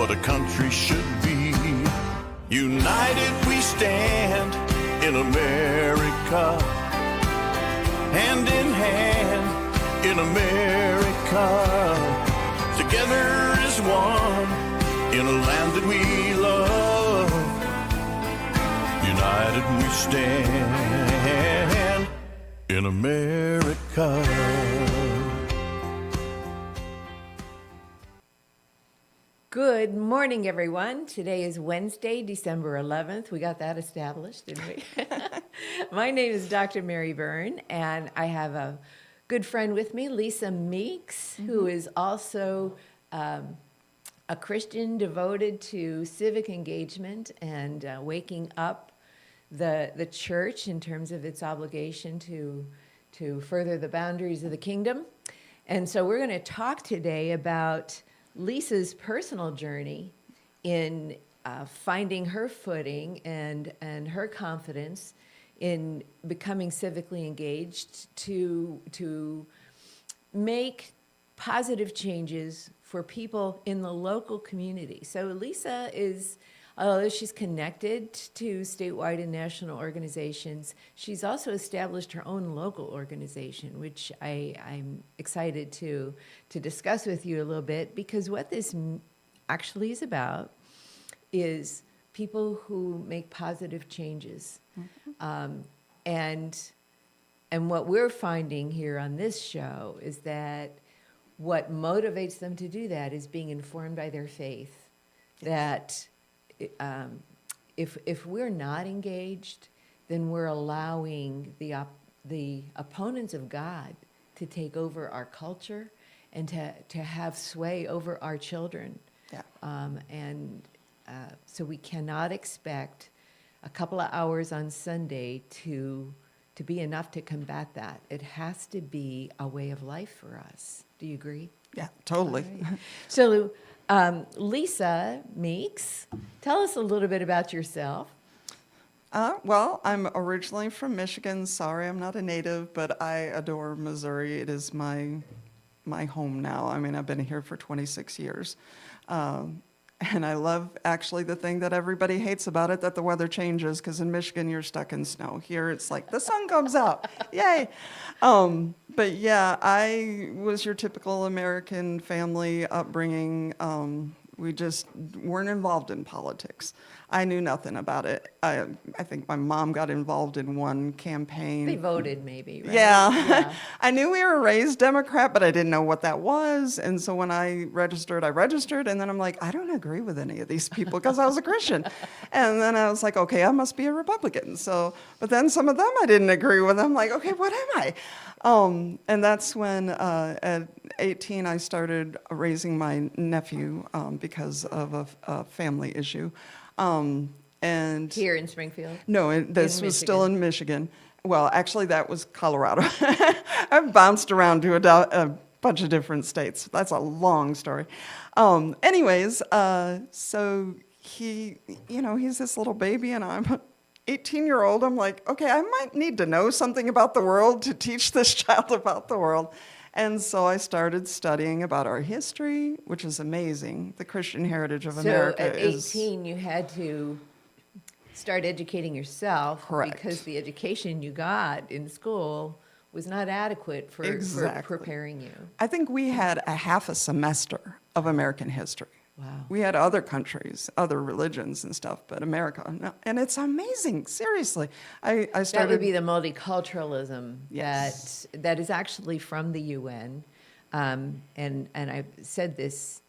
what a country should be. United we stand in America, hand in hand in America, together as one in a land that we love. United we stand in America. Good morning, everyone. Today is Wednesday, December 11th. We got that established, didn't we? My name is Dr. Mary Byrne, and I have a good friend with me, Lisa Meeks, who is also a Christian devoted to civic engagement and waking up the church in terms of its obligation to further the boundaries of the kingdom. And so we're going to talk today about Lisa's personal journey in finding her footing and her confidence in becoming civically engaged to make positive changes for people in the local community. So Lisa is, although she's connected to statewide and national organizations, she's also established her own local organization, which I'm excited to discuss with you a little bit, because what this actually is about is people who make positive changes. And what we're finding here on this show is that what motivates them to do that is being informed by their faith. That if we're not engaged, then we're allowing the opponents of God to take over our culture and to have sway over our children. Yeah. So we cannot expect a couple of hours on Sunday to be enough to combat that. It has to be a way of life for us. Do you agree? Yeah, totally. Right. So, Lisa Meeks, tell us a little bit about yourself. Well, I'm originally from Michigan. Sorry, I'm not a native, but I adore Missouri. It is my home now. I mean, I've been here for 26 years. And I love actually the thing that everybody hates about it, that the weather changes, because in Michigan you're stuck in snow. Here it's like the sun comes out. Yay. But yeah, I was your typical American family upbringing. We just weren't involved in politics. I knew nothing about it. I think my mom got involved in one campaign. They voted maybe, right? Yeah. I knew we were raised Democrat, but I didn't know what that was. And so when I registered. And then I'm like, I don't agree with any of these people because I was a Christian. And then I was like, okay, I must be a Republican. So, but then some of them I didn't agree with. I'm like, okay, what am I? And that's when at 18 I started raising my nephew because of a family issue. And Here in Springfield? No, this was still in Michigan. Well, actually, that was Colorado. I've bounced around to a bunch of different states. That's a long story. Anyways, so he, he's this little baby, and I'm 18-year-old. I'm like, okay, I might need to know something about the world to teach this child about the world. And so I started studying about our history, which is amazing. The Christian heritage of America is... So at 18, you had to start educating yourself. Correct. Because the education you got in school was not adequate for preparing you. I think we had a half a semester of American history. Wow. We had other countries, other religions and stuff, but America, no. And it's amazing, seriously. I started... That would be the multiculturalism Yes. that is actually from the UN. And I've said this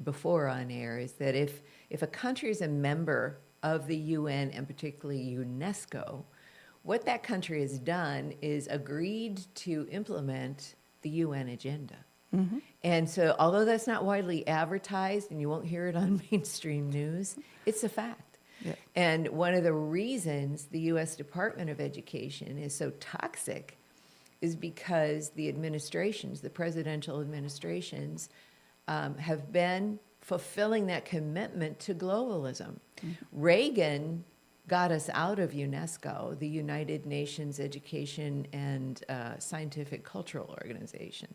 before on air, is that if a country is a member of the UN, and particularly UNESCO, what that country has done is agreed to implement the UN agenda. Mm-hmm. And so, although that's not widely advertised and you won't hear it on mainstream news, it's a fact. Yeah. And one of the reasons the U.S. Department of Education is so toxic is because the administrations, the presidential administrations, have been fulfilling that commitment to globalism. Mm-hmm. Reagan got us out of UNESCO, the United Nations Education and Scientific Cultural Organization.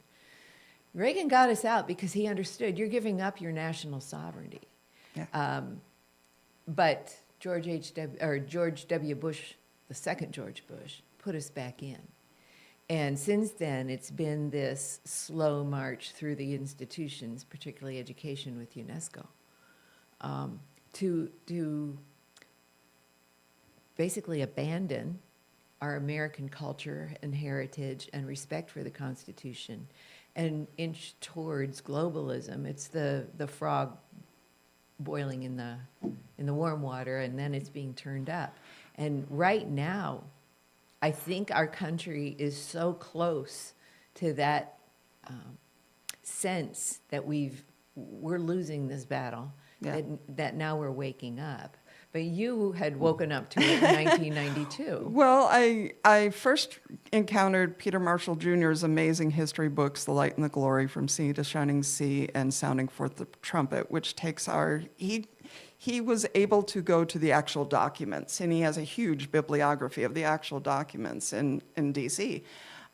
Reagan got us out because he understood you're giving up your national sovereignty. Yeah. But George W. Bush, the second George Bush, put us back in. And since then, it's been this slow march through the institutions, particularly education with UNESCO, to basically abandon our American culture and heritage and respect for the Constitution and inch towards globalism. It's the frog boiling in the warm water, and then it's being turned up. And right now, I think our country is so close to that sense that we're losing this battle, Yeah. that now we're waking up. But you had woken up to it in 1992. Well, I first encountered Peter Marshall Jr.'s amazing history books, The Light and the Glory, From Sea to Shining Sea, and Sounding Forth the Trumpet, which takes he was able to go to the actual documents, and he has a huge bibliography of the actual documents in D.C.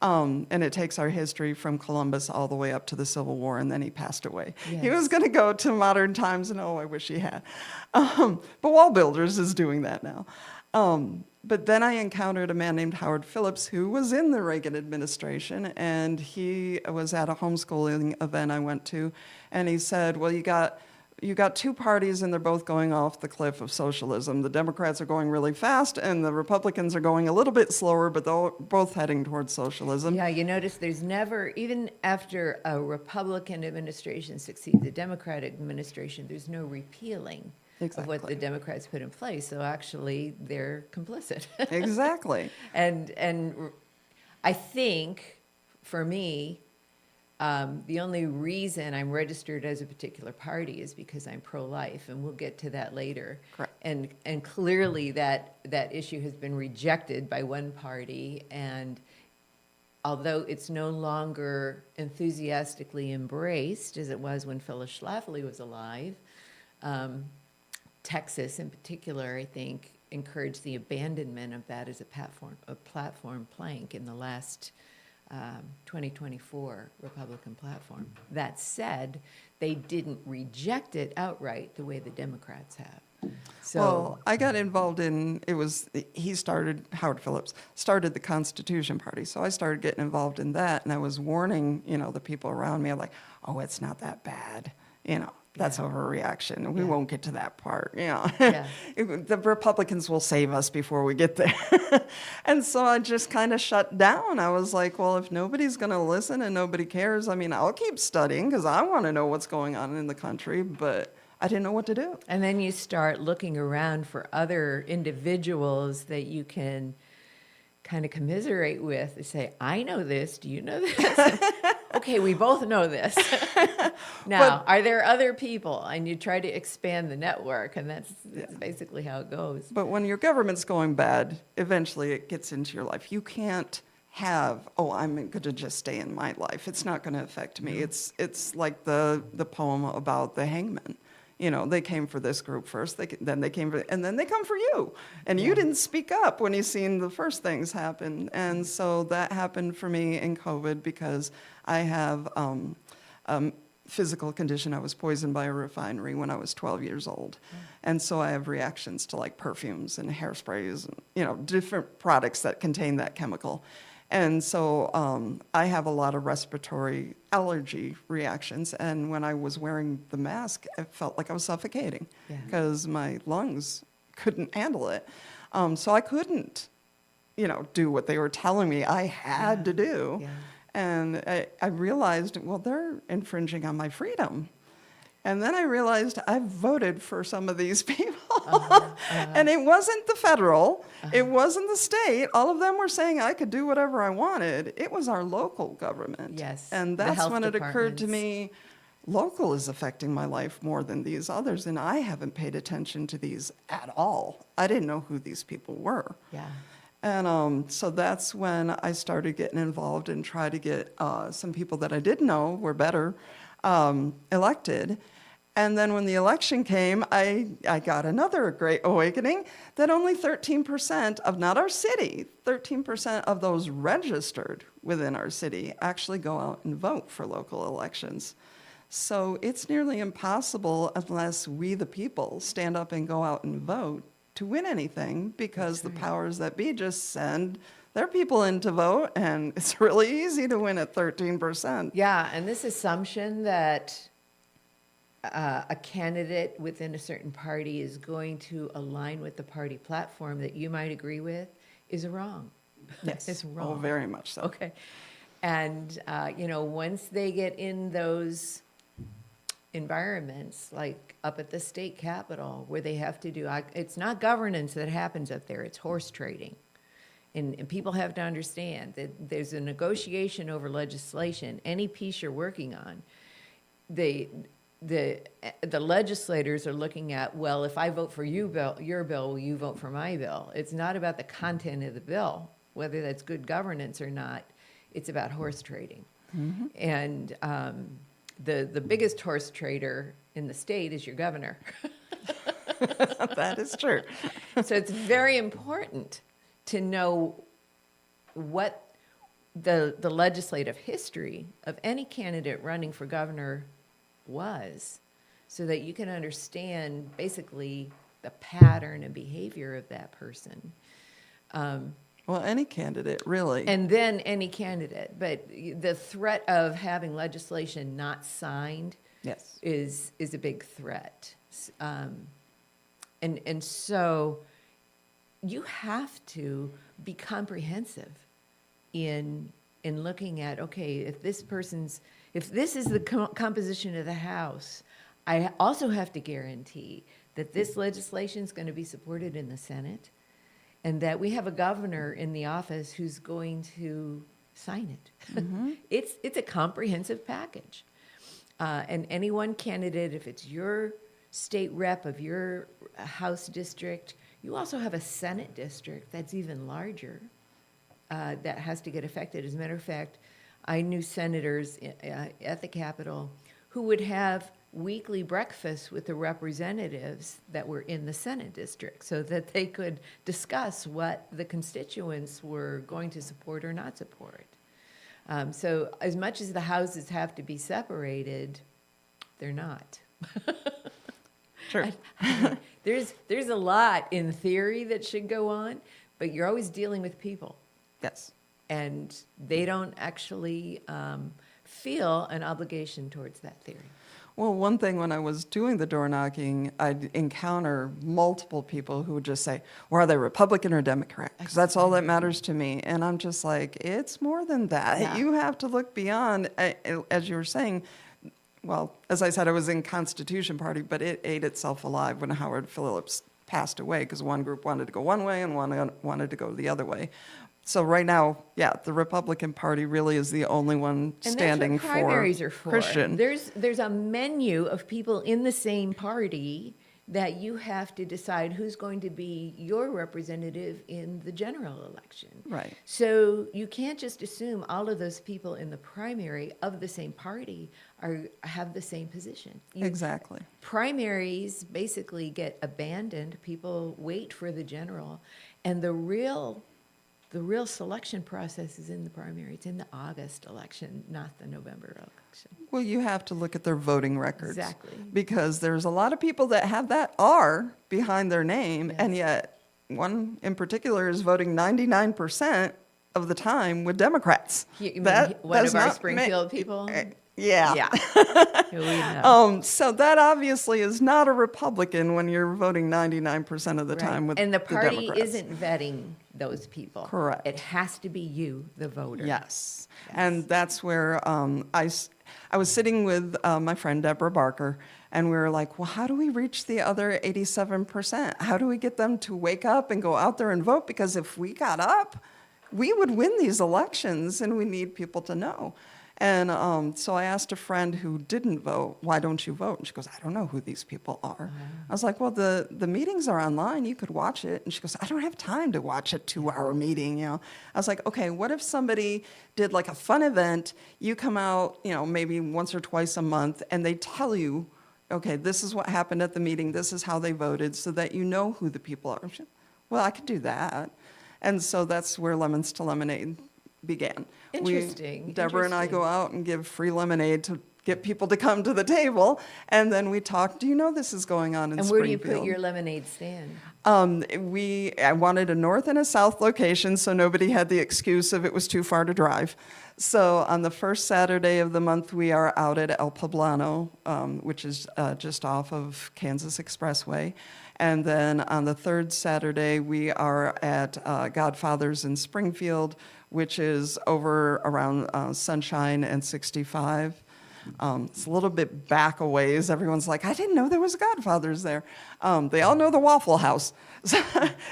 And it takes our history from Columbus all the way up to the Civil War, and then he passed away. Yes. He was going to go to modern times, and I wish he had. But Wall Builders is doing that now. But then I encountered a man named Howard Phillips, who was in the Reagan administration, and he was at a homeschooling event I went to, and he said, well, you got two parties, and they're both going off the cliff of socialism. The Democrats are going really fast, and the Republicans are going a little bit slower, but they're both heading towards socialism. Yeah, you notice there's never, even after a Republican administration succeeds the Democratic administration, there's no repealing of what the Democrats put in place. So actually, they're complicit. Exactly. And I think, for me, the only reason I'm registered as a particular party is because I'm pro-life, and we'll get to that later. Correct. And clearly that issue has been rejected by one party, and although it's no longer enthusiastically embraced as it was when Phyllis Schlafly was alive, Texas in particular, I think, encouraged the abandonment of that as a platform plank in the last 2024 Republican platform. That said, they didn't reject it outright the way the Democrats have. So, well, I got involved in, Howard Phillips started the Constitution Party, so I started getting involved in that, and I was warning, the people around me, I'm like, oh, it's not that bad, that's overreaction. We won't get to that part, Yeah. The Republicans will save us before we get there. And so I just kind of shut down. I was like, well, if nobody's going to listen and nobody cares, I'll keep studying because I want to know what's going on in the country, but I didn't know what to do. And then you start looking around for other individuals that you can kind of commiserate with and say, I know this, do you know this? Okay, we both know this. Now, are there other people? And you try to expand the network, and that's basically how it goes. But when your government's going bad, eventually it gets into your life. You can't have, I'm going to just stay in my life. It's not going to affect me. It's like the poem about the hangman. They came for this group first, then they came for, and then they come for you. And you didn't speak up when you seen the first things happen. And so that happened for me in COVID because I have physical condition. I was poisoned by a refinery when I was 12 years old. And so I have reactions to like perfumes and hairsprays and, different products that contain that chemical. And so I have a lot of respiratory allergy reactions. And when I was wearing the mask, I felt like I was suffocating because my lungs couldn't handle it. So I couldn't, do what they were telling me I had to do. Yeah. And I realized, well, they're infringing on my freedom. And then I realized I voted for some of these people. And it wasn't the federal, it wasn't the state. All of them were saying I could do whatever I wanted. It was our local government. Yes. And that's when it occurred to me, local is affecting my life more than these others. And I haven't paid attention to these at all. I didn't know who these people were. Yeah. And so that's when I started getting involved and tried to get some people that I did know were better elected. And then when the election came, I got another great awakening that only 13% of, not our city, 13% of those registered within our city actually go out and vote for local elections. So it's nearly impossible unless we, the people, stand up and go out and vote to win anything, because the powers that be just send their people in to vote, and it's really easy to win at 13%. Yeah, and this assumption that a candidate within a certain party is going to align with the party platform that you might agree with is wrong. Yes. It's wrong. Oh, very much so. Okay. And, once they get in those environments, like up at the state capitol, where they have to do, it's not governance that happens up there, it's horse trading. And people have to understand that there's a negotiation over legislation. Any piece you're working on, the legislators are looking at, well, if I vote for your bill, will you vote for my bill? It's not about the content of the bill, whether that's good governance or not. It's about horse trading. Mm-hmm. And the biggest horse trader in the state is your governor. That is true. So it's very important to know what the legislative history of any candidate running for governor was, so that you can understand basically the pattern and behavior of that person. Well, any candidate, really. And then any candidate. But the threat of having legislation not signed Yes. is a big threat. And so you have to be comprehensive in looking at, okay, if this is the composition of the House, I also have to guarantee that this legislation is going to be supported in the Senate, and that we have a governor in the office who's going to sign it. Mm-hmm. It's a comprehensive package. And any one candidate, if it's your state rep of your House district, you also have a Senate district that's even larger that has to get affected. As a matter of fact, I knew senators at the Capitol who would have weekly breakfasts with the representatives that were in the Senate district, so that they could discuss what the constituents were going to support or not support. So as much as the houses have to be separated, they're not. Sure. There's a lot in theory that should go on, but you're always dealing with people. Yes. And they don't actually feel an obligation towards that theory. Well, one thing, when I was doing the door knocking, I'd encounter multiple people who would just say, well, are they Republican or Democrat? Because that's all that matters to me. And I'm just like, it's more than that. Yeah. You have to look beyond, as you were saying. Well, as I said, I was in Constitution Party, but it ate itself alive when Howard Phillips passed away, because one group wanted to go one way and one wanted to go the other way. So right now, yeah, the Republican Party really is the only one standing for primaries are for. Christian. There's a menu of people in the same party that you have to decide who's going to be your representative in the general election. Right. So you can't just assume all of those people in the primary of the same party have the same position. Exactly. Primaries basically get abandoned. People wait for the general, and the real selection process is in the primary. It's in the August election, not the November election. Well, you have to look at their voting records. Exactly. Because there's a lot of people that have that R behind their name, Yes. and yet one in particular is voting 99% of the time with Democrats. You mean That one does of our not Springfield people? Yeah. Yeah. We know. So that obviously is not a Republican when you're voting 99% of the time with And the party Democrats. isn't vetting those people. Correct. It has to be you, the voter. Yes. And that's where I was sitting with my friend Deborah Barker, and we were like, well, how do we reach the other 87%? How do we get them to wake up and go out there and vote? Because if we got up, we would win these elections, and we need people to know. And so I asked a friend who didn't vote, why don't you vote? And she goes, I don't know who these people are. I was like, well, the meetings are online. You could watch it. And she goes, I don't have time to watch a 2-hour meeting. I was like, okay, what if somebody did like a fun event? You come out, maybe once or twice a month, and they tell you, okay, this is what happened at the meeting. This is how they voted, so that you know who the people are. Well, I could do that. And so that's where Lemons to Lemonade began. Interesting. Deborah and I Interesting. go out and give free lemonade to get people to come to the table, and then we talk. Do you know this is going on in And where do Springfield? you put your lemonade stand? I wanted a north and a south location, so nobody had the excuse of it was too far to drive. So on the first Saturday of the month, we are out at El Poblano, which is just off of Kansas Expressway. And then on the third Saturday, we are at Godfather's in Springfield, which is over around Sunshine and 65. It's a little bit back a ways. Everyone's like, I didn't know there was a Godfather's there. They all know the Waffle House.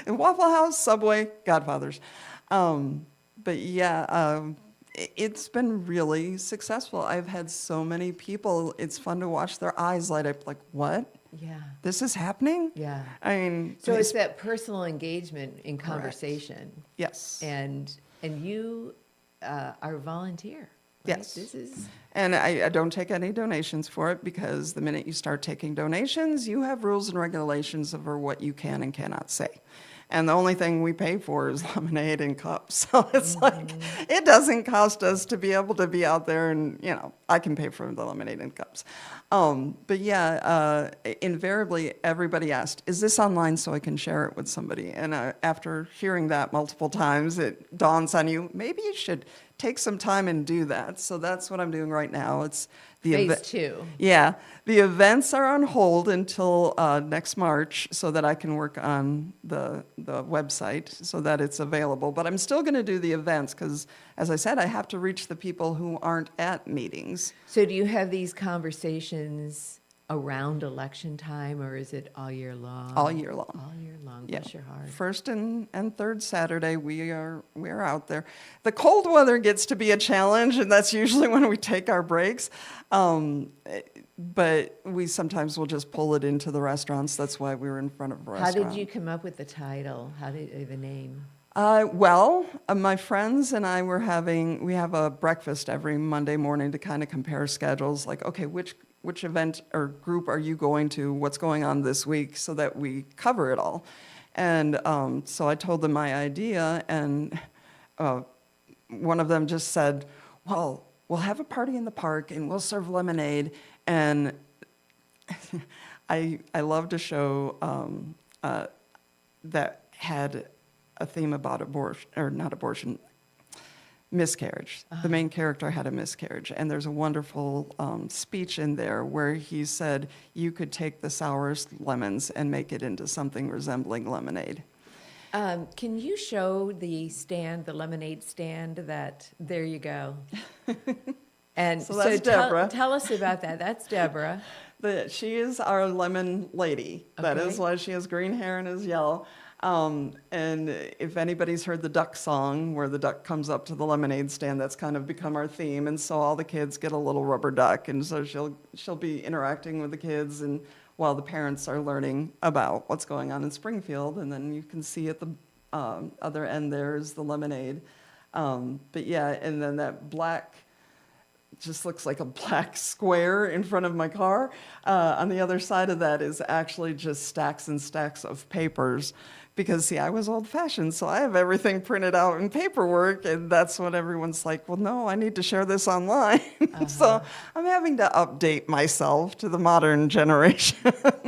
Waffle House, Subway, Godfather's. But yeah, it's been really successful. I've had so many people. It's fun to watch their eyes light up like, what? Yeah. This is happening? Yeah. I mean, So it's that personal engagement in Correct. conversation. yes. And you are a volunteer. Right? Yes. This is And I don't take any donations for it because the minute you start taking donations, you have rules and regulations over what you can and cannot say. And the only thing we pay for is lemonade and cups. So it's like, it doesn't cost us to be able to be out there and, I can pay for the lemonade and cups. But yeah, invariably everybody asked, is this online so I can share it with somebody? And after hearing that multiple times, it dawns on you, maybe you should take some time and do that. So that's what I'm doing right now. It's the phase 2. Yeah, the events are on hold until next March so that I can work on the website so that it's available. But I'm still going to do the events because, as I said, I have to reach the people who aren't at meetings. So do you have these conversations around election time, or is it all year long? All year long. All year long. Yeah. Bless your heart. First and third Saturday, we're out there. The cold weather gets to be a challenge, and that's usually when we take our breaks. But we sometimes will just pull it into the restaurants. That's why we were in front of a How restaurant. did you come up with the title? How did the name? My friends and I we have a breakfast every Monday morning to kind of compare schedules, like, okay, which event or group are you going to? What's going on this week? So that we cover it all. And so I told them my idea, and one of them just said, well, we'll have a party in the park and we'll serve lemonade. And I loved a show that had a theme about miscarriage. The main character had a miscarriage, and there's a wonderful speech in there where he said you could take the sourest lemons and make it into something resembling lemonade. Can you show the lemonade stand? There you go. And So that's Deborah. Tell us about that. That's Deborah. She is our lemon lady. That Okay. is why she has green hair and is yellow. And if anybody's heard the duck song, where the duck comes up to the lemonade stand, that's kind of become our theme. And so all the kids get a little rubber duck, and so she'll be interacting with the kids, and while the parents are learning about what's going on in Springfield. And then you can see at the other end there's the lemonade. But yeah, and then that black just looks like a black square in front of my car. On the other side of that is actually just stacks and stacks of papers. Because, see, I was old-fashioned, so I have everything printed out in paperwork, and that's what everyone's like, well, no, I need to share this online. So I'm having to update myself to the modern generation.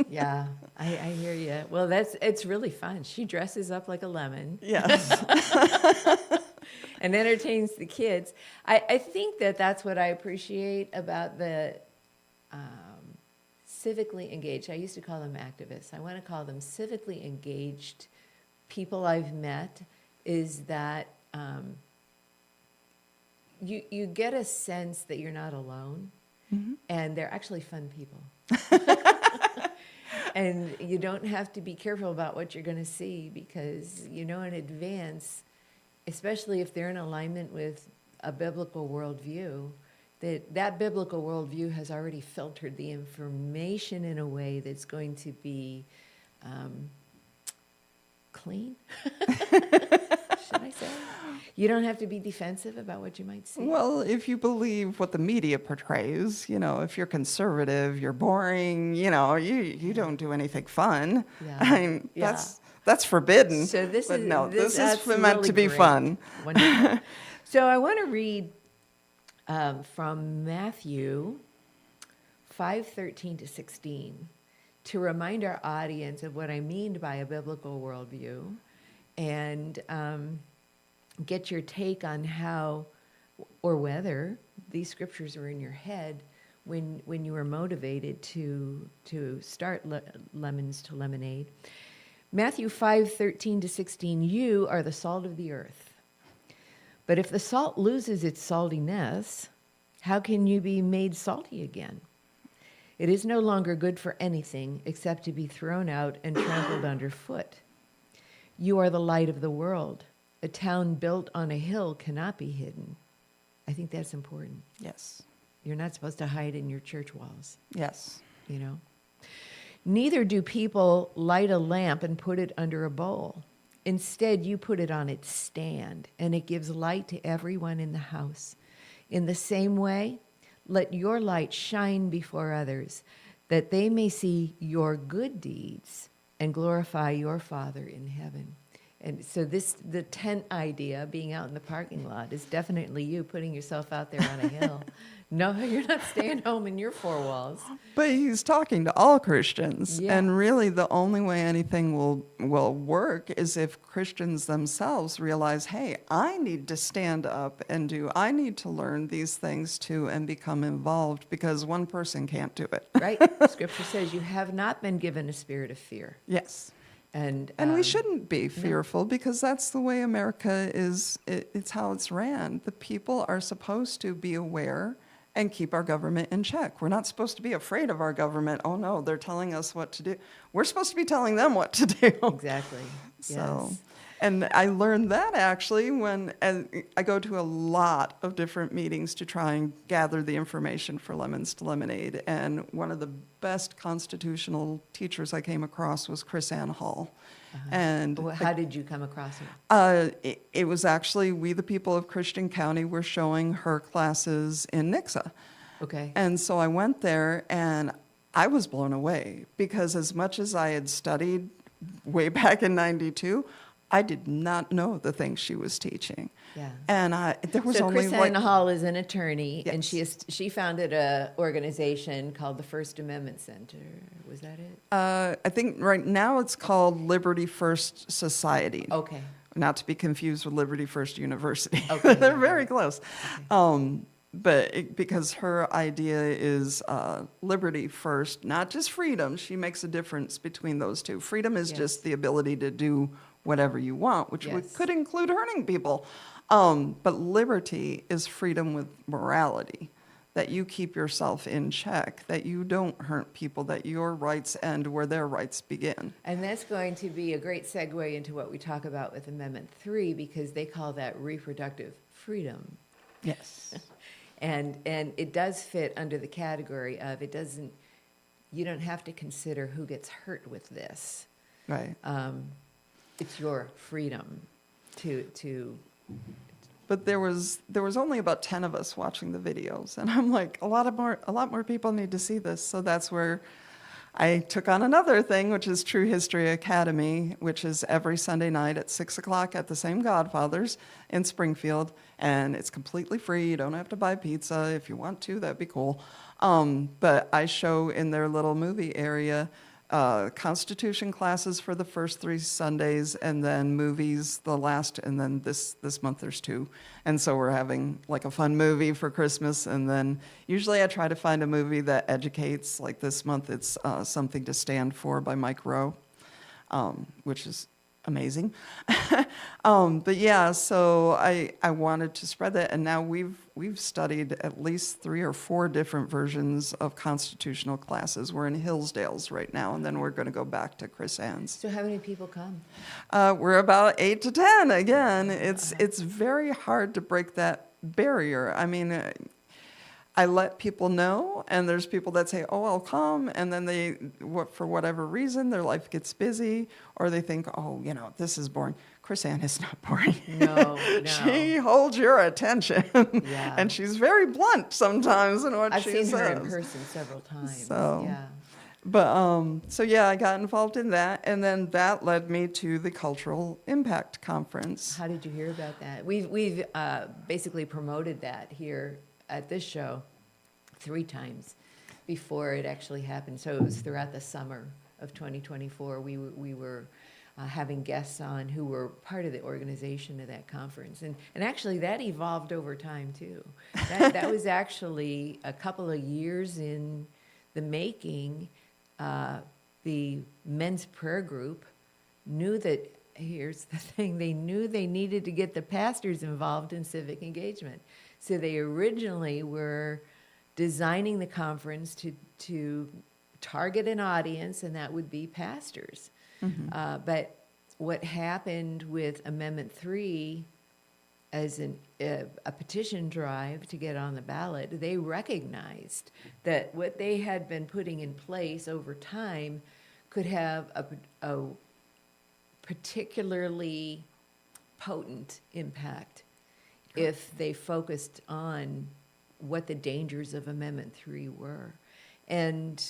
Yeah, I hear you. Well, it's really fun. She dresses up like a lemon. Yes. And entertains the kids. I think that's what I appreciate about the civically engaged. I used to call them activists. I want to call them civically engaged people I've met, is that you get a sense that you're not alone, and they're actually fun people. And you don't have to be careful about what you're going to see, because you know in advance, especially if they're in alignment with a biblical worldview, that biblical worldview has already filtered the information in a way that's going to be clean. Should I say? You don't have to be defensive about what you might see. Well, if you believe what the media portrays, if you're conservative, you're boring, you don't do anything fun. Yeah. I mean, Yeah. that's forbidden. So this but is no, this that's is meant really to be great. fun. Wonderful. So I want to read from Matthew 5:13 to 16 to remind our audience of what I mean by a biblical worldview and get your take on how or whether these scriptures are in your head when you were motivated to start Lemons to Lemonade. Matthew 5:13 to 16, you are the salt of the earth. But if the salt loses its saltiness, how can you be made salty again? It is no longer good for anything except to be thrown out and trampled underfoot. You are the light of the world. A town built on a hill cannot be hidden. I think that's important. Yes. You're not supposed to hide in your church walls, Yes. you know. Neither do people light a lamp and put it under a bowl. Instead, you put it on its stand, and it gives light to everyone in the house. In the same way, let your light shine before others, that they may see your good deeds and glorify your Father in heaven. And so the tent idea, being out in the parking lot, is definitely you putting yourself out there on a hill. No, you're not staying home in your four walls. But he's talking to all Christians. Yeah. And really the only way anything will work is if Christians themselves realize, hey, I need to stand up and I need to learn these things too and become involved, because one person can't do it. Right? Scripture says you have not been given a spirit of fear. Yes. And we shouldn't be fearful, because that's the way America is. It's how it's ran. The people are supposed to be aware and keep our government in check. We're not supposed to be afraid of our government. Oh no, they're telling us what to do. We're supposed to be telling them what to do. Exactly. So, Yes. and I learned that actually when I go to a lot of different meetings to try and gather the information for Lemons to Lemonade. And one of the best constitutional teachers I came across was Chris Ann Hall. And Well, how did you come across her? it was actually We the People of Christian County were showing her classes in Nixa. Okay. And so I went there and I was blown away, because as much as I had studied way back in 92, I did not know the things she was teaching. Yeah. And there was So only Chris like, Ann Hall is an attorney, and Yes. she founded a organization called the First Amendment Center. Was that it? I think right now it's called Liberty First Society. Okay. Not to be confused with Liberty First University. Okay, They're yeah, very right. close. Because her idea is liberty first, not just freedom. She makes a difference between those two. Freedom is Yes. just the ability to do whatever you want, which Yes. could include hurting people. But liberty is freedom with morality, that you keep yourself in check, that you don't hurt people, that your rights end where their rights begin. And that's going to be a great segue into what we talk about with Amendment 3, because they call that reproductive freedom. Yes. And it does fit under the category of you don't have to consider who gets hurt with this. Right. It's your Freedom to But there was only about 10 of us watching the videos, and I'm like, a lot more people need to see this. So that's where I took on another thing, which is True History Academy, which is every Sunday night at 6 o'clock at the same Godfathers in Springfield, and it's completely free. You don't have to buy pizza. If you want to, that'd be cool. But I show in their little movie area Constitution classes for the first 3 Sundays, and then movies the last, and then this month there's 2. And so we're having like a fun movie for Christmas, and then usually I try to find a movie that educates. Like this month it's Something to Stand For by Mike Rowe, which is amazing. But yeah, so I wanted to spread that, and now we've studied at least 3 or 4 different versions of constitutional classes. We're in Hillsdale's right now, and then we're going to go back to Chris Ann's. So how many people come? We're about 8 to 10. Again, it's very hard to break that barrier. I mean, I let people know, and there's people that say, oh, I'll come, and then for whatever reason, their life gets busy, or they think, oh, this is boring. Chris Ann is not boring. No. She holds your attention, Yeah. and she's very blunt sometimes in what I've she seen says. her in person several times. So, yeah. But, so yeah, I got involved in that, and then that led me to the Cultural Impact Conference. How did you hear about that? We've basically promoted that here at this show 3 times. before it actually happened. So it was throughout the summer of 2024. We were having guests on who were part of the organization of that conference. And actually, that evolved over time, too. That was actually a couple of years in the making. The men's prayer group knew that, here's the thing, they knew they needed to get the pastors involved in civic engagement. So they originally were designing the conference to target an audience, and that would be pastors. But what happened with Amendment 3 as a petition drive to get on the ballot, they recognized that what they had been putting in place over time could have a particularly potent impact if they focused on what the dangers of Amendment 3 were. And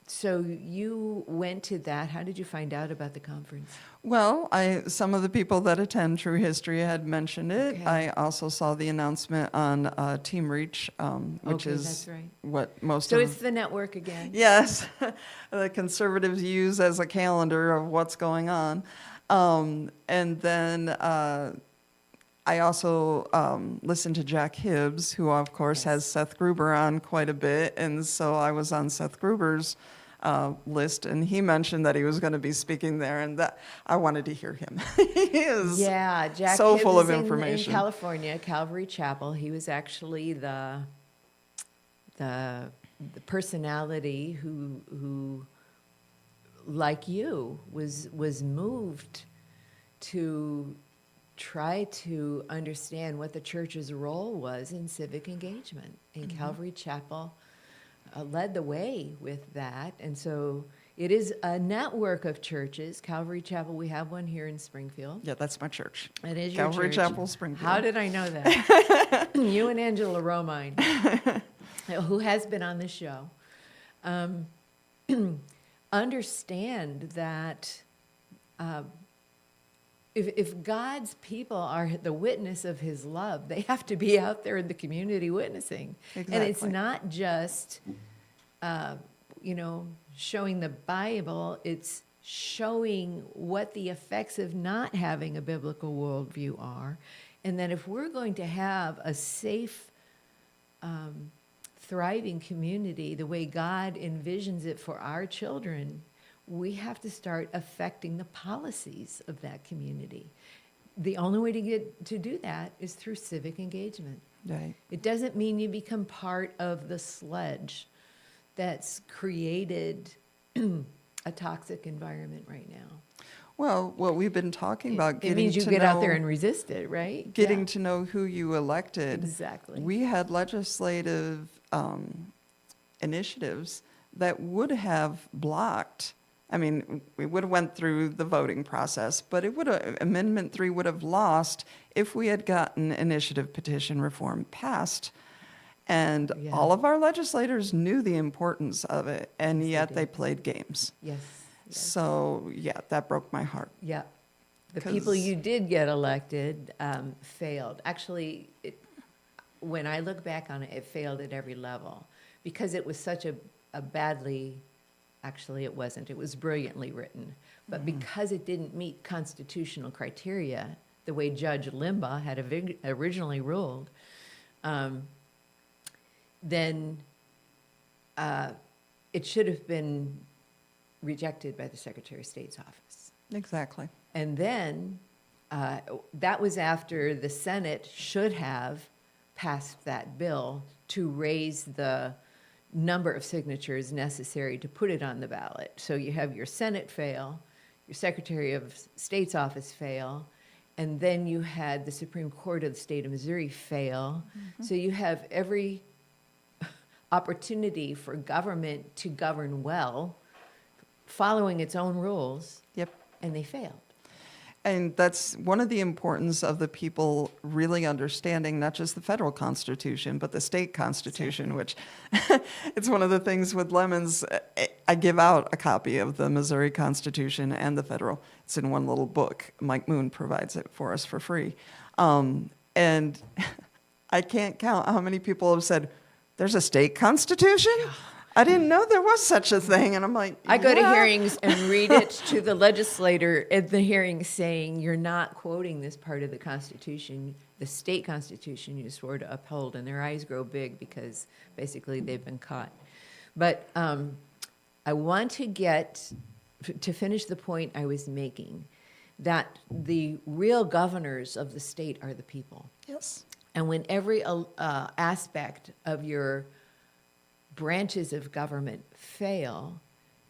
so you went to that. How did you find out about the conference? Well, some of the people that attend True History had mentioned it. Okay. I also saw the announcement on Team Reach, which Okay, is that's right. what most So of it's the network again. yes, the conservatives use as a calendar of what's going on. And then I also listened to Jack Hibbs, who of course has Seth Gruber on quite a bit, and so I was on Seth Gruber's list, and he mentioned that he was going to be speaking there, and that I wanted to hear him. He is Jack so Hibbs full of in information. California, Calvary Chapel. He was actually the personality who, like you, was moved to try to understand what the church's role was in civic engagement. And Calvary Chapel led the way with that. And so it is a network of churches. Calvary Chapel, we have one here in Springfield. Yeah, that's my church. It is your Calvary church. Chapel, Springfield. How did I know that? You and Angela Romine, who has been on the show, understand that if God's people are the witness of his love, they have to be out there in the community witnessing. Exactly. And it's not just, showing the Bible, it's showing what the effects of not having a biblical worldview are. And that if we're going to have a safe, thriving community the way God envisions it for our children, we have to start affecting the policies of that community. The only way to do that is through civic engagement. Right. It doesn't mean you become part of the sludge that's created a toxic environment right now. Well, what we've been talking about, It getting means you to get know, out there and resist it, right? getting Yeah. to know who you elected. Exactly. We had legislative initiatives that would have blocked. I mean, we would have went through the voting process, but Amendment 3 would have lost if we had gotten initiative petition reform passed. And Yeah. all of our legislators knew the importance of it, and Yes, they yet did. they played games. Yes. Yes. So, yeah, that broke my heart. Yeah. The 'Cause- people you did get elected failed. Actually, when I look back on it, it failed at every level because it was such a badly, actually it wasn't, it was brilliantly written. But because it didn't meet constitutional criteria, the way Judge Limbaugh had originally ruled, then it should have been rejected by the Secretary of State's office. Exactly. And then that was after the Senate should have passed that bill to raise the number of signatures necessary to put it on the ballot. So you have your Senate fail, your Secretary of State's office fail, and then you had the Supreme Court of the state of Missouri fail. So you have every opportunity for government to govern well, following its own rules, Yep. and they failed. And that's one of the importance of the people really understanding not just the federal constitution, but the state constitution, which it's one of the things with Lemons. I give out a copy of the Missouri Constitution and the federal. It's in one little book. Mike Moon provides it for us for free. And I can't count how many people have said, there's a state constitution? I didn't know there was such a thing. And I'm like, I go to yeah. hearings and read it to the legislator at the hearing saying, you're not quoting this part of the Constitution, the state Constitution you swore to uphold, and their eyes grow big because basically they've been caught. But I want to finish the point I was making, that the real governors of the state are the people. Yes. And when every aspect of your branches of government fail,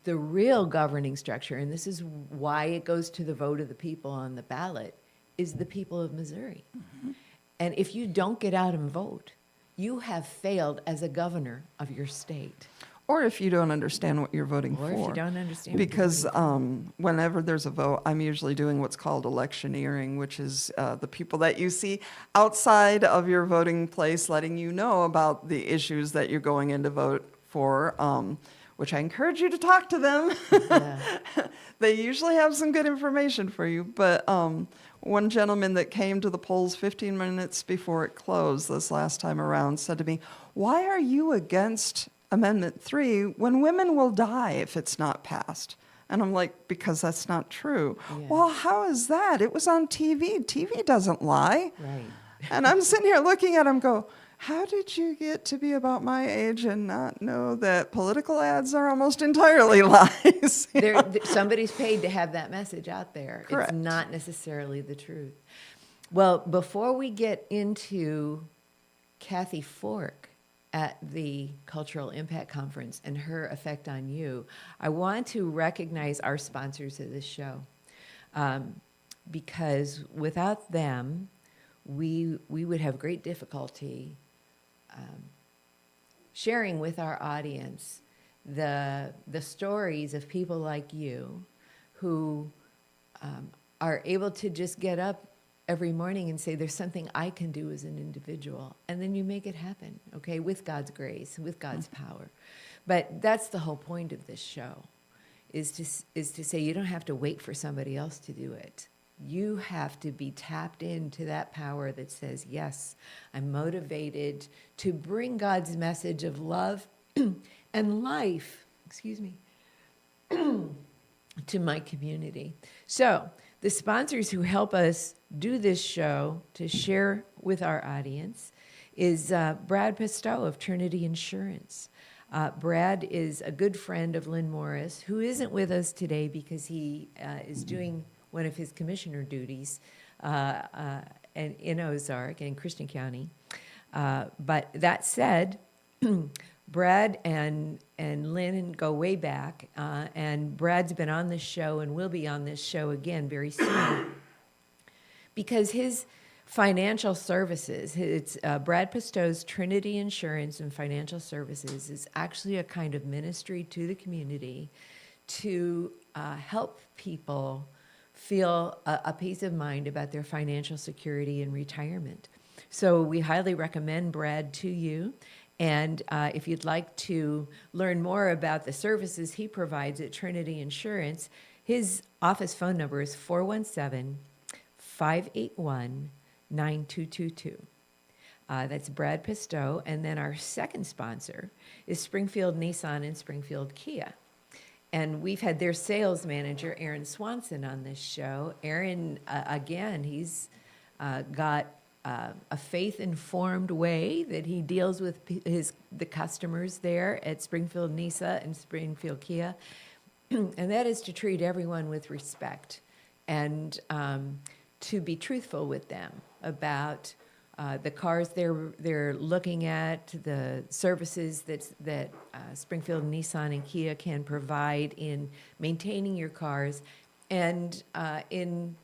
the real governing structure, and this is why it goes to the vote of the people on the ballot, is the people of Missouri. Mm-hmm. And if you don't get out and vote, you have failed as a governor of your state. Or if you don't understand what you're voting Or for. if you don't understand. Because whenever there's a vote, I'm usually doing what's called electioneering, which is the people that you see outside of your voting place letting you know about the issues that you're going in to vote for, which I encourage you to talk to them. Yeah. They usually have some good information for you. But one gentleman that came to the polls 15 minutes before it closed this last time around said to me, "Why are you against Amendment 3 when women will die if it's not passed?" And I'm like, because that's not true. Yeah. Well, how is that? It was on TV. TV doesn't lie. Right. And I'm sitting here looking at him go, how did you get to be about my age and not know that political ads are almost entirely lies? Somebody's paid to have that message out there. Correct. It's not necessarily the truth. Well, before we get into Kathy Fork at the Cultural Impact Conference and her effect on you, I want to recognize our sponsors of this show, because without them, we would have great difficulty sharing with our audience the stories of people like you who are able to just get up every morning and say, there's something I can do as an individual. And then you make it happen, okay, with God's grace, with God's power. But that's the whole point of this show, is to say you don't have to wait for somebody else to do it. You have to be tapped into that power that says, yes, I'm motivated to bring God's message of love and life, to my community. So the sponsors who help us do this show to share with our audience is Brad Pistow of Trinity Insurance. Brad is a good friend of Lynn Morris, who isn't with us today because he is doing one of his commissioner duties in Ozark and in Christian County. But that said, Brad and Lynn go way back, and Brad's been on this show and will be on this show again very soon because his financial services, it's Brad Pistow's Trinity Insurance and Financial Services is actually a kind of ministry to the community to help people feel a peace of mind about their financial security in retirement. So we highly recommend Brad to you. And if you'd like to learn more about the services he provides at Trinity Insurance, his office phone number is 417-581-9222. That's Brad Pistow. And then our second sponsor is Springfield Nissan and Springfield Kia. And we've had their sales manager, Aaron Swanson, on this show. Aaron, again, he's got a faith-informed way that he deals with the customers there at Springfield Nissan and Springfield Kia, and that is to treat everyone with respect and to be truthful with them about the cars they're looking at, the services that Springfield Nissan and Kia can provide in maintaining your cars, and in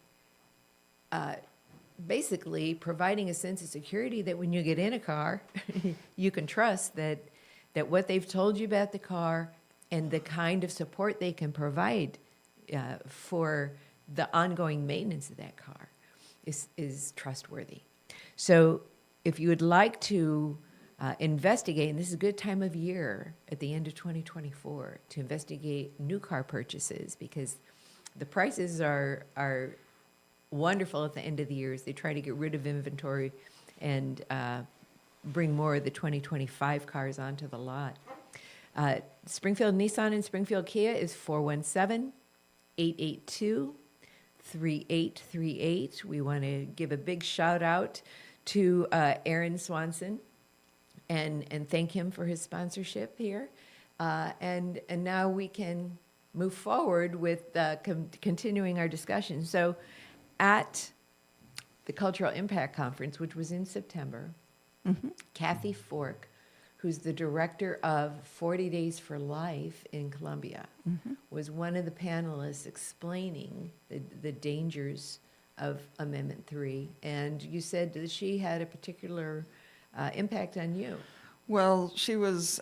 basically providing a sense of security that when you get in a car, you can trust that what they've told you about the car and the kind of support they can provide for the ongoing maintenance of that car is trustworthy. So if you would like to investigate, and this is a good time of year at the end of 2024 to investigate new car purchases because the prices are wonderful at the end of the year as they try to get rid of inventory and bring more of the 2025 cars onto the lot. Springfield Nissan and Springfield Kia is 417-882-3838. We want to give a big shout out to Aaron Swanson and thank him for his sponsorship here. And now we can move forward with continuing our discussion. So at the Cultural Impact Conference, which was in September, Kathy Fork, who's the director of 40 Days for Life in Columbia, was one of the panelists explaining the dangers of Amendment 3. And you said that she had a particular impact on you. Well, she was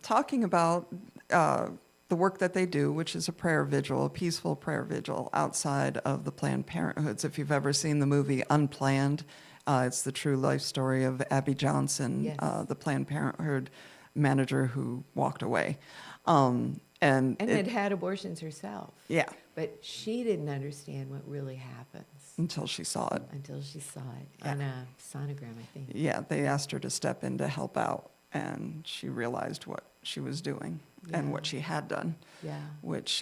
talking about the work that they do, which is a prayer vigil, a peaceful prayer vigil outside of the Planned Parenthoods. If you've ever seen the movie Unplanned, it's the true life story of Abby Johnson, Yes. The Planned Parenthood manager who walked away. And had abortions herself. Yeah, But she didn't understand what really happens until she saw it. until she saw it on a sonogram, I think. Yeah, they asked her to step in to help out, and she realized what she was doing and Yeah. what she had done, Yeah. which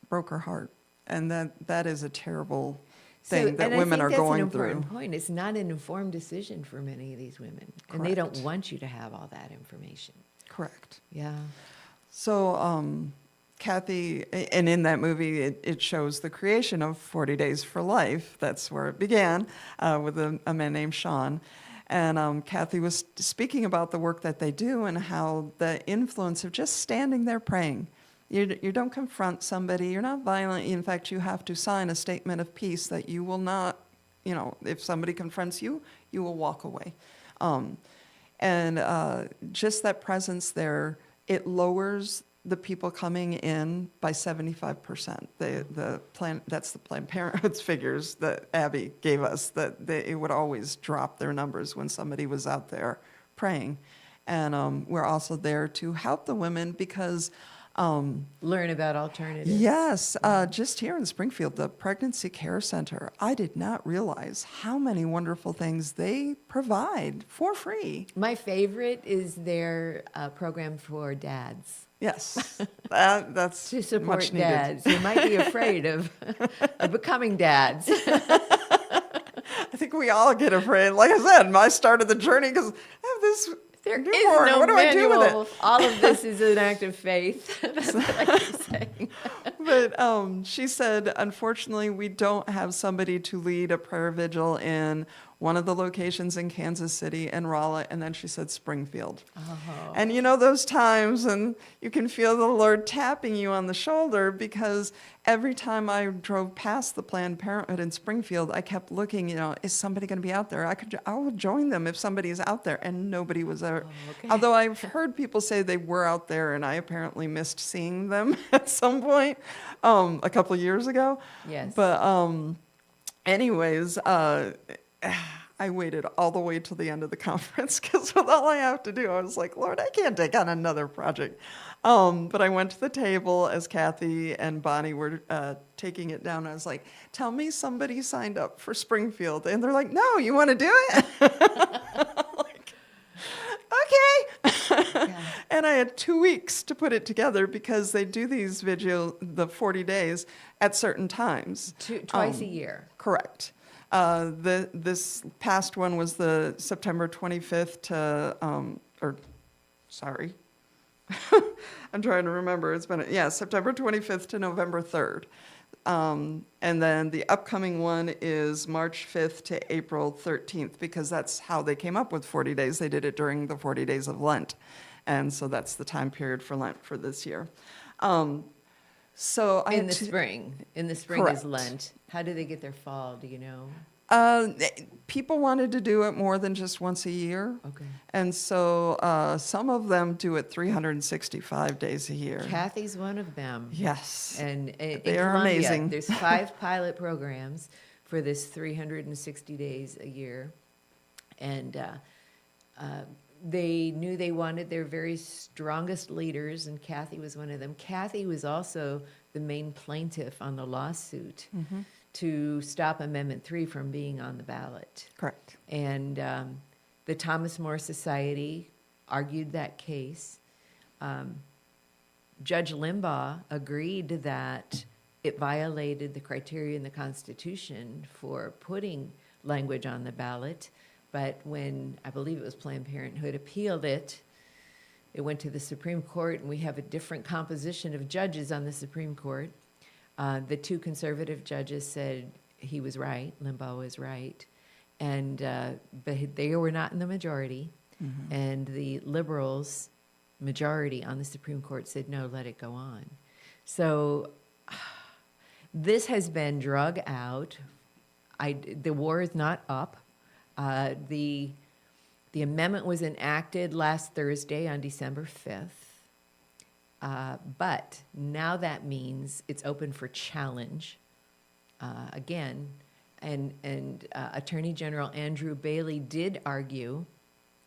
broke her heart. And that is a terrible thing that and women I are think going that's an through. important point. It's not an informed decision for many of these women. And they don't Correct. want you to have all that information. Correct. Yeah. So Kathy, and in that movie, it shows the creation of 40 Days for Life. That's where it began with a man named Sean. And Kathy was speaking about the work that they do and how the influence of just standing there praying. You don't confront somebody. You're not violent. In fact, you have to sign a statement of peace that you will not, if somebody confronts you, you will walk away. Just that presence there, it lowers the people coming in by 75%. That's the Planned Parenthood's figures that Abby gave us, that it would always drop their numbers when somebody was out there praying. And we're also there to help the women because Learn about alternatives. yes, just here in Springfield, the Pregnancy Care Center, I did not realize how many wonderful things they provide for free. My favorite is their program for dads. Yes, that's To support much needed. dads who might be afraid of becoming dads. I think we all get afraid. Like I said, I started the journey because I have this There is newborn. no What do I do with manual. it? All of this is an act of faith. That's what I keep saying. But she said, unfortunately, we don't have somebody to lead a prayer vigil in one of the locations in Kansas City and Raleigh, and then she said Springfield. Oh. And you know those times, and you can feel the Lord tapping you on the shoulder, because every time I drove past the Planned Parenthood in Springfield, I kept looking, is somebody going to be out there? I would join them if somebody's out there, and nobody was there. okay. Although I've heard people say they were out there, and I apparently missed seeing them at some point a couple of years ago. Yes. But anyways, I waited all the way till the end of the conference because with all I have to do, I was like, Lord, I can't take on another project. But I went to the table as Kathy and Bonnie were taking it down. I was like, tell me somebody signed up for Springfield. And they're like, no, you want to do it? Like, okay. Yeah. And I had 2 weeks to put it together because they do these the 40 days at certain times. Twice a year. Correct. This past one was the September 25th to, sorry. I'm trying to remember. It's been, September 25th to November 3rd. And then the upcoming one is March 5th to April 13th, because that's how they came up with 40 days. They did it during the 40 days of Lent. And so that's the time period for Lent for this year. So In the spring is Correct. Lent. How do they get their fall? Do you know? People wanted to do it more than just once a year. Okay. And so some of them do it 365 days a year. Kathy's one of them. Yes. And in They are Columbia, amazing. There's 5 pilot programs for this 360 days a year. And they knew they wanted their very strongest leaders, and Kathy was one of them. Kathy was also the main plaintiff on the lawsuit to stop Amendment 3 from being on the ballot. Correct. And The Thomas More Society argued that case. Judge Limbaugh agreed that it violated the criteria in the Constitution for putting language on the ballot, but when, I believe it was Planned Parenthood, appealed it, it went to the Supreme Court, and we have a different composition of judges on the Supreme Court. The two conservative judges said he was right, Limbaugh was right, and but they were not in the majority, and the liberals' majority on the Supreme Court said, no, let it go on. So this has been drug out. The war is not up. The amendment was enacted last Thursday on December 5th. But now that means it's open for challenge again. And Attorney General Andrew Bailey did argue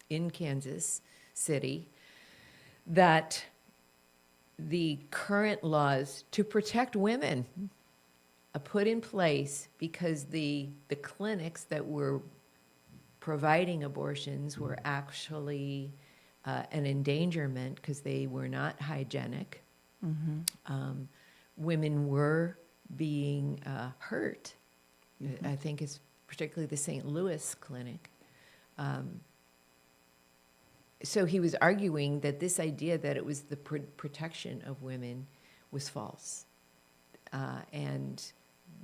in Kansas City that the current laws to protect women are put in place because the clinics that were providing abortions were actually an endangerment because they were not hygienic. Women were being hurt. I think it's particularly the St. Louis clinic. So he was arguing that this idea that it was the protection of women was false. And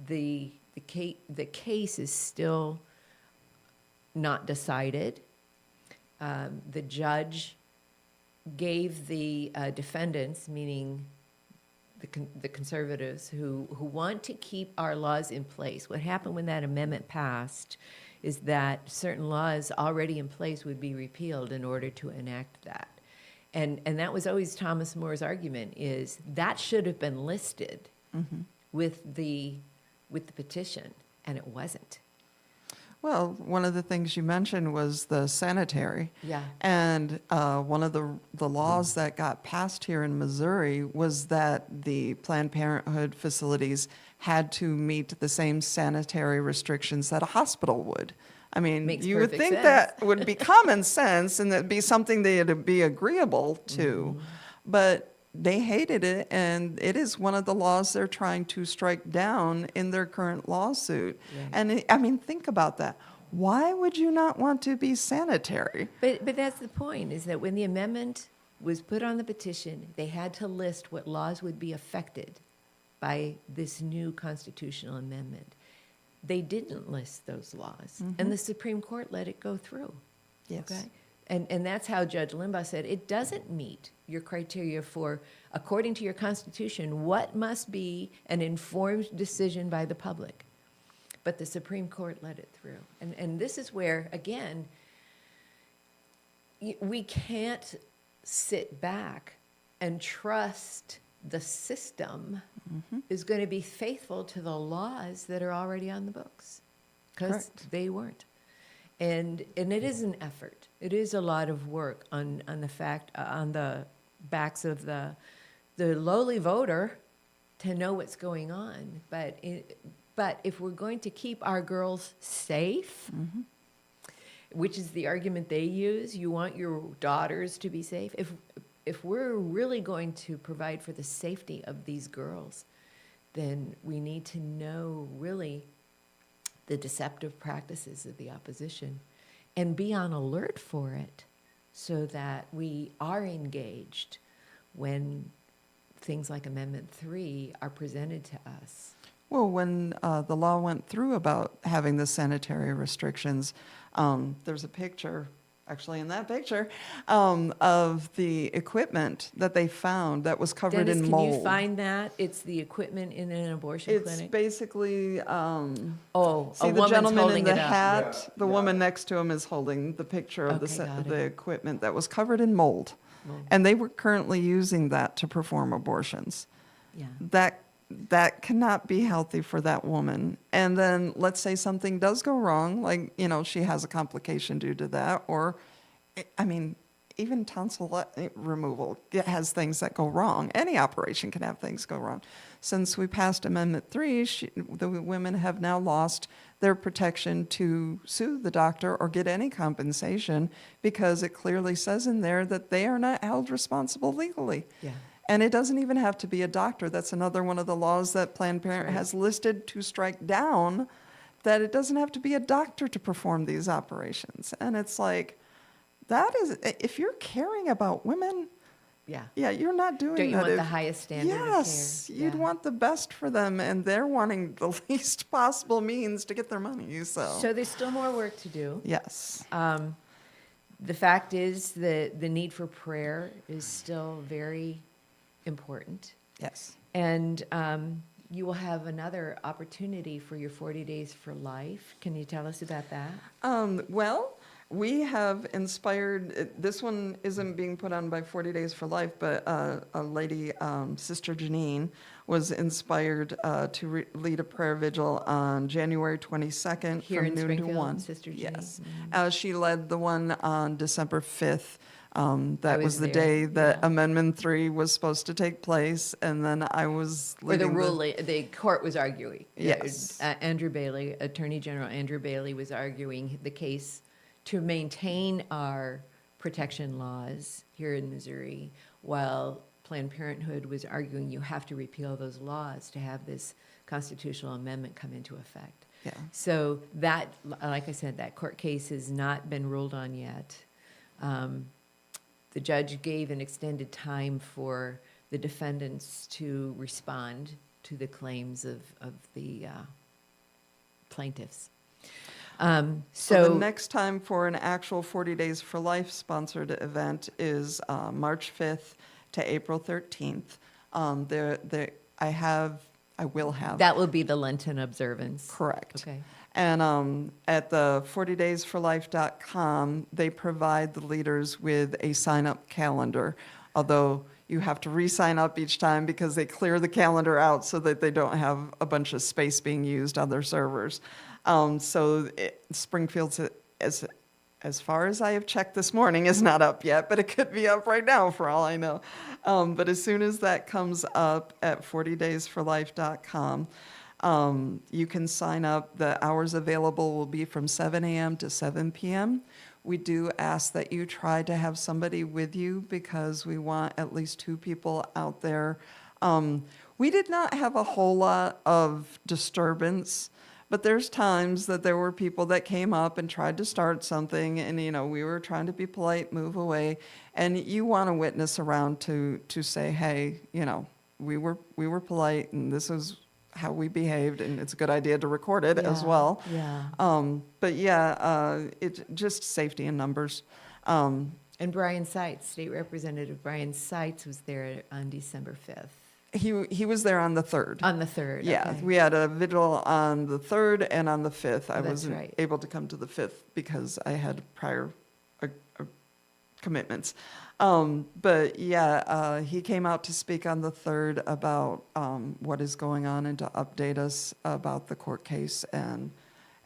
the case is still not decided. The judge gave the defendants, meaning the conservatives who want to keep our laws in place. What happened when that amendment passed is that certain laws already in place would be repealed in order to enact that. And that was always Thomas More's argument, is that should have been listed with the petition, and it wasn't. Well, one of the things you mentioned was the sanitary. Yeah. And one of the laws that got passed here in Missouri was that the Planned Parenthood facilities had to meet the same sanitary restrictions that a hospital would. I mean, Makes you would perfect think sense. that would be common sense and that'd be something they'd be agreeable to. But they hated it, and it is one of the laws they're trying to strike down in their current lawsuit. Right. And I mean, think about that. Why would you not want to be sanitary? But that's the point, is that when the amendment was put on the petition, they had to list what laws would be affected by this new constitutional amendment. They didn't list those laws, and the Supreme Court let it go through. Yes. Okay? And that's how Judge Limbaugh said, it doesn't meet your criteria for, according to your Constitution, what must be an informed decision by the public. But the Supreme Court let it through. And this is where, again, we can't sit back and trust the system is going to be faithful to the laws that are already on the books, because Correct. they weren't. And it is an effort. It is a lot of work on the backs of the lowly voter to know what's going on. But if we're going to keep our girls safe, which is the argument they use, you want your daughters to be safe. If we're really going to provide for the safety of these girls, then we need to know really the deceptive practices of the opposition and be on alert for it so that we are engaged when things like Amendment 3 are presented to us. Well, when the law went through about having the sanitary restrictions, there's a picture, actually in that picture, of the equipment that they found that was covered Dennis, in mold. can you find that? It's the equipment in an abortion It's clinic. basically, See see a the woman's gentleman in holding the it up. hat? The woman next to him is holding the picture of Okay, got the it. equipment that was covered in mold. Mold. And they were currently using that to perform abortions. Yeah. That cannot be healthy for that woman. And then let's say something does go wrong, like, she has a complication due to that, or, I mean, even tonsil removal has things that go wrong. Any operation can have things go wrong. Since we passed Amendment 3, the women have now lost their protection to sue the doctor or get any compensation because it clearly says in there that they are not held responsible legally. Yeah. And it doesn't even have to be a doctor. That's another one of the laws that Planned Parenthood Right. has listed to strike down, that it doesn't have to be a doctor to perform these operations. And it's like, that is, if you're caring about women, Yeah. yeah, you're not doing that. Don't you want if- the highest standard of care? Yes, you'd Yeah. want the best for them, and they're wanting the least possible means to get their money, So there's still more work to do. yes. The fact is that the need for prayer is still very important. Yes. And you will have another opportunity for your 40 Days for Life. Can you tell us about that? Well, we have inspired, this one isn't being put on by 40 Days for Life, but a lady, Sister Janine, was inspired to lead a prayer vigil on January 22nd Here from in noon Springfield, to 1. Sister Janine? Yes. She led the one on December 5th. That I was was the there, day that yeah. Amendment 3 was supposed to take place, and then I was Or the leading the court was arguing. Yes. Andrew Bailey, Attorney General Andrew Bailey was arguing the case to maintain our protection laws here in Missouri, while Planned Parenthood was arguing you have to repeal those laws to have this constitutional amendment come into effect. Yeah. So that, like I said, that court case has not been ruled on yet. The judge gave an extended time for the defendants to respond to the claims of the plaintiffs. So the next time for an actual 40 Days for Life sponsored event is March 5th to April 13th. I will have. That will be the Lenten observance. Correct. Okay. And at the 40daysforlife.com, they provide the leaders with a sign-up calendar, although you have to re-sign up each time because they clear the calendar out so that they don't have a bunch of space being used on their servers. Springfield's, as far as I have checked this morning, is not up yet, but it could be up right now for all I know. But as soon as that comes up at 40daysforlife.com, you can sign up. The hours available will be from 7 a.m. to 7 p.m. We do ask that you try to have somebody with you because we want at least 2 people out there. We did not have a whole lot of disturbance, but there's times that there were people that came up and tried to start something, and we were trying to be polite, move away, and you want a witness around to say, hey, we were polite, and this is how we behaved, and it's a good idea to record it as well. Yeah. But yeah, it's just safety in numbers. And Brian Seitz, State Representative Brian Seitz was there on December 5th. He was there on the 3rd. On the 3rd, Yeah, okay. we had a vigil on the 3rd and on the 5th. I That's wasn't right. able to come to the 5th because I had prior commitments. But yeah, he came out to speak on the 3rd about what is going on and to update us about the court case. And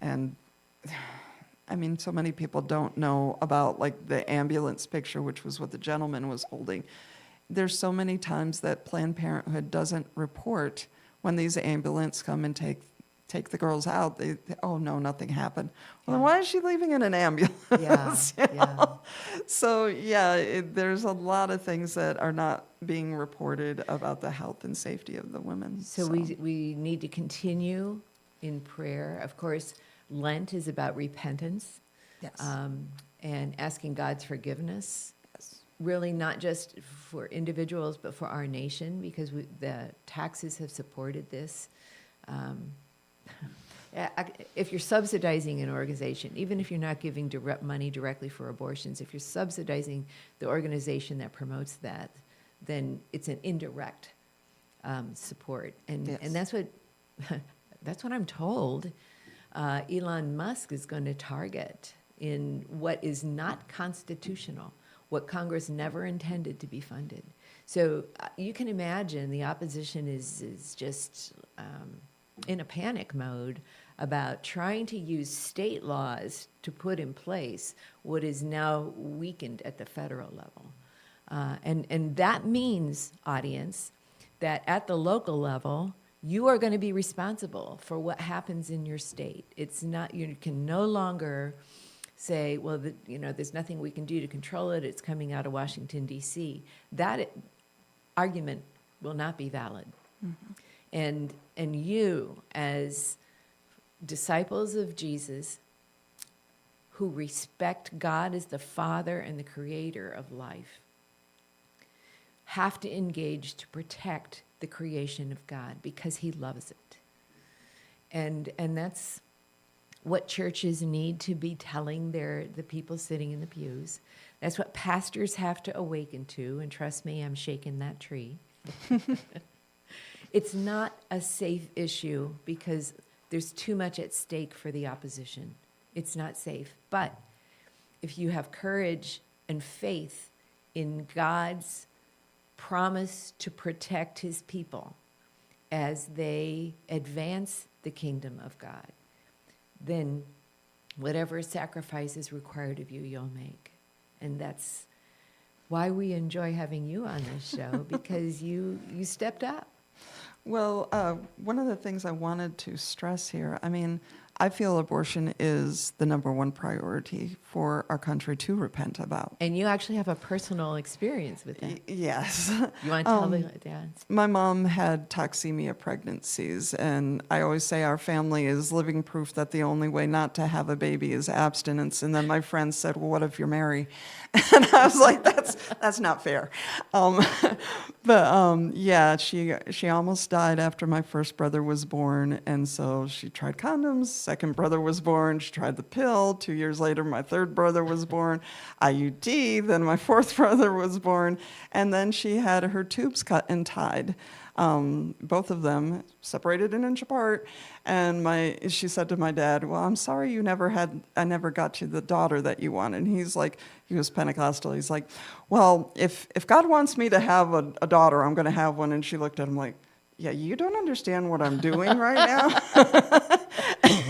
I mean, so many people don't know about like the ambulance picture, which was what the gentleman was holding. There's so many times that Planned Parenthood doesn't report when these ambulance come and take the girls out. They oh no, nothing happened. Well, then why is she leaving in an ambulance? Yeah, yeah. So yeah, there's a lot of things that are not being reported about the health and safety of the women. So we need to continue in prayer. Of course, Lent is about repentance. Yes. And asking God's forgiveness. Yes. Really not just for individuals, but for our nation, because the taxes have supported this. If you're subsidizing an organization, even if you're not giving money directly for abortions, if you're subsidizing the organization that promotes that, then it's an indirect support. And Yes. and that's what that's what I'm told Elon Musk is going to target in what is not constitutional, what Congress never intended to be funded. So you can imagine the opposition is just in a panic mode about trying to use state laws to put in place what is now weakened at the federal level. And that means, audience, that at the local level, you are going to be responsible for what happens in your state. It's not, you can no longer say, well, there's nothing we can do to control it. It's coming out of Washington, D.C. That argument will not be valid. Mm-hmm. And you, as disciples of Jesus, who respect God as the Father and the Creator of life, have to engage to protect the creation of God because He loves it. And that's what churches need to be telling the people sitting in the pews. That's what pastors have to awaken to, and trust me, I'm shaking that tree. It's not a safe issue because there's too much at stake for the opposition. It's not safe. But if you have courage and faith in God's promise to protect His people as they advance the kingdom of God, then whatever sacrifice is required of you, you'll make. And that's why we enjoy having you on this show, because you stepped up. Well, one of the things I wanted to stress here, I feel abortion is the number one priority for our country to repent about. And you actually have a personal experience with that. Yes. You want to tell the dads? My mom had toxemia pregnancies, and I always say our family is living proof that the only way not to have a baby is abstinence. And then my friend said, well, what if you're married? And I was like, that's not fair. Yeah, she almost died after my first brother was born, and so she tried condoms. Second brother was born. She tried the pill. 2 years later, my third brother was born. IUD. Then my fourth brother was born, and then she had her tubes cut and tied. Both of them separated an inch apart, and she said to my dad, well, I'm sorry I never got you the daughter that you wanted. And he's like, he was Pentecostal. He's like, well, if God wants me to have a daughter, I'm going to have one. And she looked at him like, yeah, you don't understand what I'm doing right now.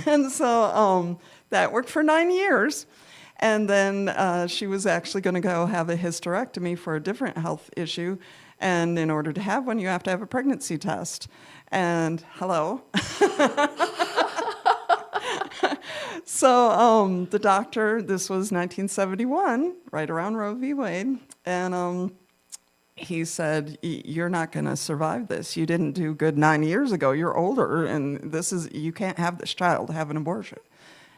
And so that worked for 9 years. And then she was actually going to go have a hysterectomy for a different health issue. And in order to have one, you have to have a pregnancy test. And hello. So the doctor, this was 1971, right around Roe v. Wade, and he said, you're not going to survive this. You didn't do good 9 years ago. You're older, and you can't have this child, have an abortion.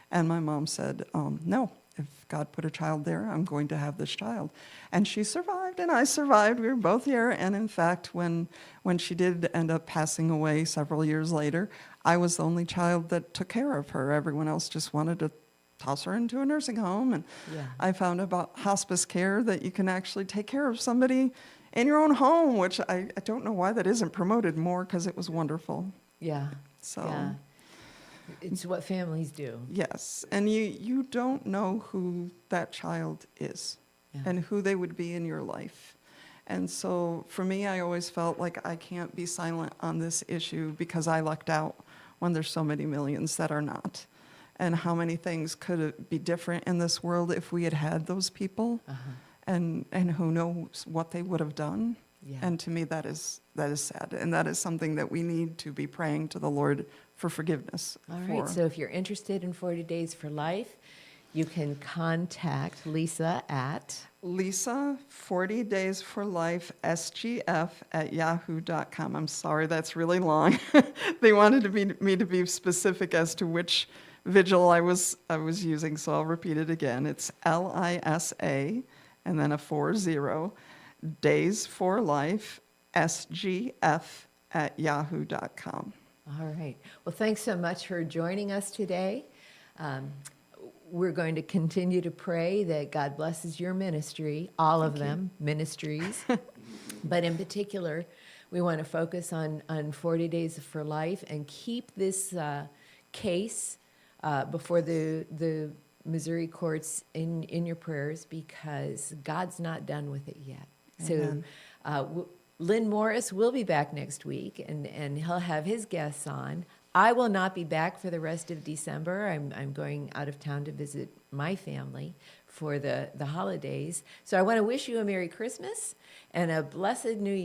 And my mom said, no. If God put a child there, I'm going to have this child. And she survived, and I survived. We were both here. And in fact, when she did end up passing away several years later, I was the only child that took care of her. Everyone else just wanted to toss her into a nursing home. And I found about hospice care that you can actually take care of somebody in your own home, which I don't know why that isn't promoted more, because it was wonderful. Yeah. So. Yeah. It's what families do. Yes, and you don't know who that child is and who they would be in your life. And so for me, I always felt like I can't be silent on this issue because I lucked out when there's so many millions that are not. And how many things could be different in this world if we had had those people, and who knows what they would have done. Yeah. And to me, that is sad, and that is something that we need to be praying to the Lord for forgiveness. All right, so if you're interested in 40 Days for Life, you can contact Lisa at... Lisa, 40 Days for Life, SGF at yahoo.com. I'm sorry, that's really long. They wanted me to be specific as to which vigil I was using, so I'll repeat it again. It's LISA, and then a 40, Days for Life, SGF at yahoo.com. All right. Well, thanks so much for joining us today. We're going to continue to pray that God blesses your ministry, all of them, ministries. But in particular, we want to focus on 40 Days for Life and keep this case before the Missouri courts in your prayers, because God's not done with it yet. Amen. So Lynn Morris will be back next week, and he'll have his guests on. I will not be back for the rest of December. I'm going out of town to visit my family for the holidays. So I want to wish you a Merry Christmas and a blessed New Year.